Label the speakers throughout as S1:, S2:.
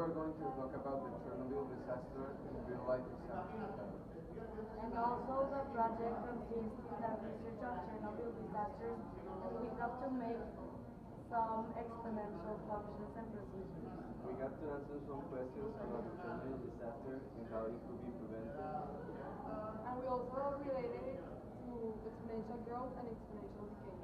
S1: we're going to talk about the Chernobyl disaster in real life example.
S2: And also the project consists in the research of Chernobyl disasters and we have to make some exponential functions and procedures.
S1: We have to answer some questions about the Chernobyl disaster and how it could be prevented.
S3: And we also related it to exponential growth and exponential decay.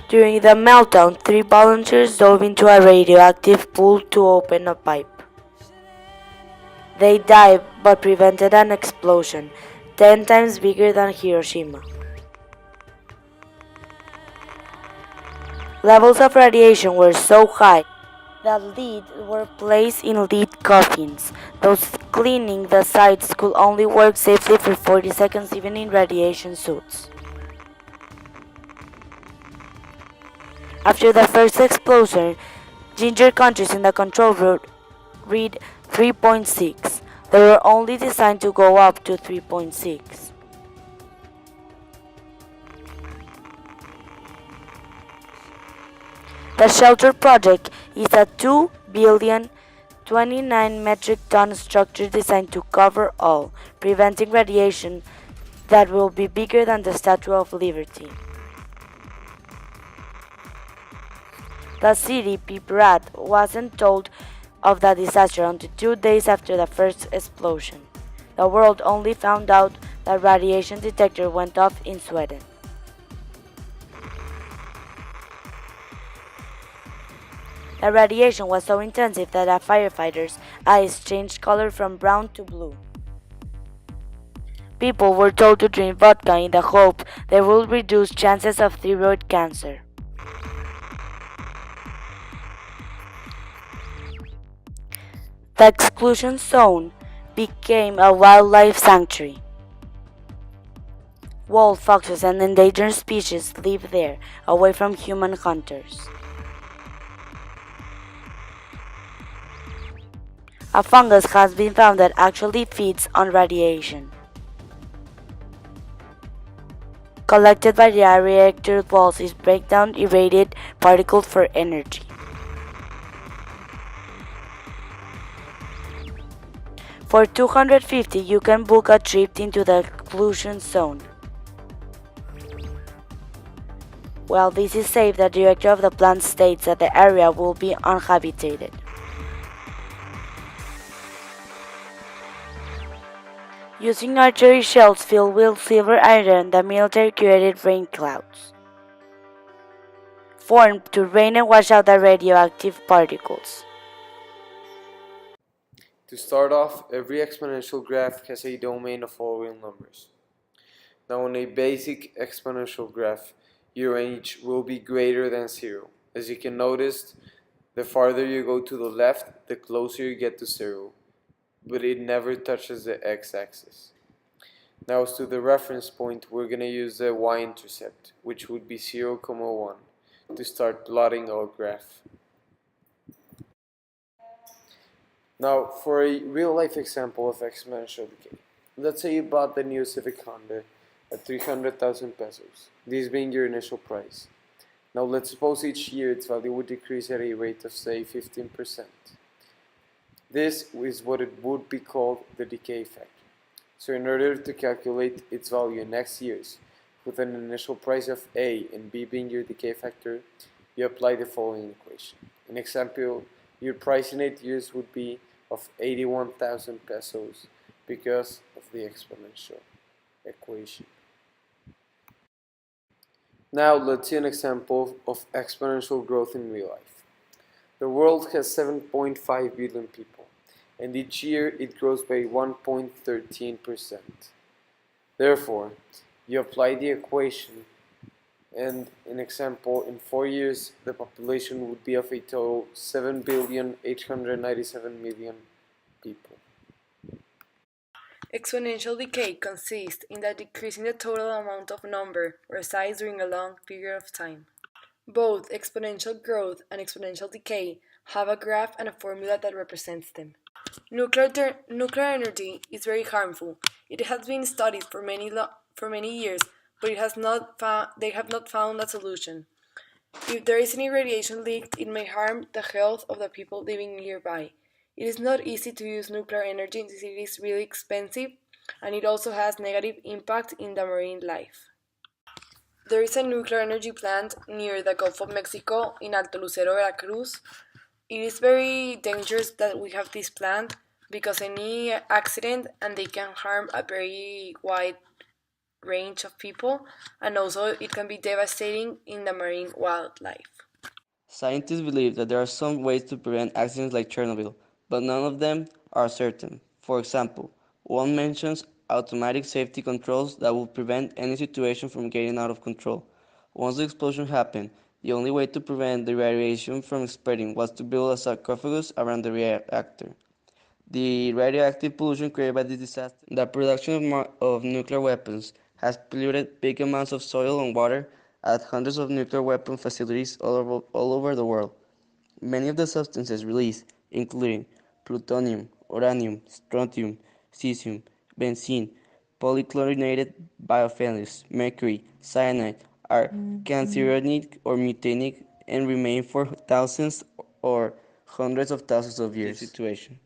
S4: During the meltdown, 3 volunteers dove into a radioactive pool to open a pipe. They dived but prevented an explosion 10 times bigger than Hiroshima. Levels of radiation were so high that lead were placed in lead coffins. Those cleaning the sites could only work safely for 40 seconds even in radiation suits. After the first explosion, ginger countries in the control room read 3.6. They were only designed to go up to 3.6. The shelter project is a 2 billion 29 metric ton structure designed to cover all, preventing radiation that will be bigger than the Statue of Liberty. The city Piprat wasn't told of the disaster until 2 days after the first explosion. The world only found out that radiation detector went off in Sweden. The radiation was so intensive that a firefighter's eyes changed color from brown to blue. People were told to drink vodka in the hope they would reduce chances of thyroid cancer. The exclusion zone became a wildlife sanctuary. Wolves, foxes, and endangered species live there, away from human hunters. A fungus has been found that actually feeds on radiation, collected by the reactor walls. It breaks down irradiated particles for energy. For $250, you can book a trip into the exclusion zone. While this is safe, the director of the plant states that the area will be uninhabited. Using archery shells filled with silver iron, the military created rain clouds, formed to rain and wash out the radioactive particles.
S1: To start off, every exponential graph has a domain of all real numbers. Now on a basic exponential graph, your range will be greater than 0. As you can notice, the farther you go to the left, the closer you get to 0, but it never touches the x-axis. Now as to the reference point, we're going to use the y-intercept, which would be 0,1, to start plotting our graph. Now for a real-life example of exponential decay, let's say you bought the new Civic Honda at 300,000 pesos, this being your initial price. Now let's suppose each year its value would decrease at a rate of say 15%. This is what it would be called the decay factor. So in order to calculate its value in next years, with an initial price of A and B being your decay factor, you apply the following equation. In example, your price in 8 years would be of 81,000 pesos because of the exponential equation. Now let's see an example of exponential growth in real life. The world has 7.5 billion people, and each year it grows by 1.13%. Therefore, you apply the equation, and in example, in 4 years the population would be of a total 7,897,000,000 people.
S5: Exponential decay consists in the decreasing the total amount of number or size during a long period of time. Both exponential growth and exponential decay have a graph and a formula that represents them. Nuclear energy is very harmful. It has been studied for many years, but they have not found a solution. If there is any radiation leaked, it may harm the health of the people living nearby. It is not easy to use nuclear energy since it is really expensive, and it also has negative impact in the marine life. There is a nuclear energy plant near the Gulf of Mexico in Alto Lucero, Veracruz. It is very dangerous that we have this plant because any accident and they can harm a very wide range of people, and also it can be devastating in the marine wildlife.
S6: Scientists believe that there are some ways to prevent accidents like Chernobyl, but none of them are certain. For example, one mentions automatic safety controls that will prevent any situation from getting out of control. Once the explosion happened, the only way to prevent the radiation from spreading was to build a sarcophagus around the reactor. The radioactive pollution created by this disaster, the production of nuclear weapons, has polluted big amounts of soil and water at hundreds of nuclear weapon facilities all over the world. Many of the substances released, including plutonium, uranium, strontium, cesium, benzene, polychlorinated biophenol, mercury, cyanide, are cancerogenic or mutagenic and remain for thousands or hundreds of thousands of years. This situation.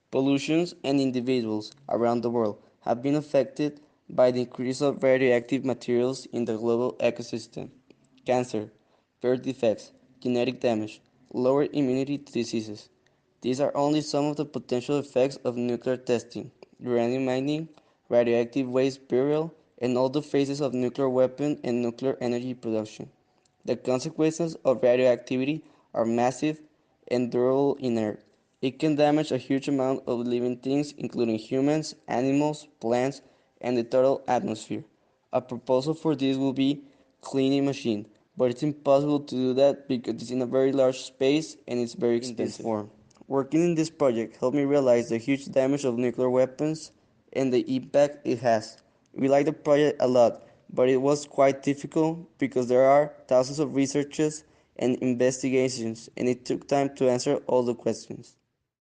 S6: Pollutions and individuals around the world have been affected by the increase of radioactive materials in the global ecosystem. Cancer, birth defects, genetic damage, lower immunity to diseases. These are only some of the potential effects of nuclear testing, uranium mining, radioactive waste burial, and all the phases of nuclear weapon and nuclear energy production. The consequences of radioactivity are massive and durable inert. It can damage a huge amount of living things, including humans, animals, plants, and the total atmosphere. A proposal for this will be cleaning machine, but it's impossible to do that because it's in a very large space and it's very expensive. In this form. Working in this project helped me realize the huge damage of nuclear weapons and the impact it has. We like the project a lot but it was quite difficult because there are thousands of researches and investigations, and it took time to answer all the questions.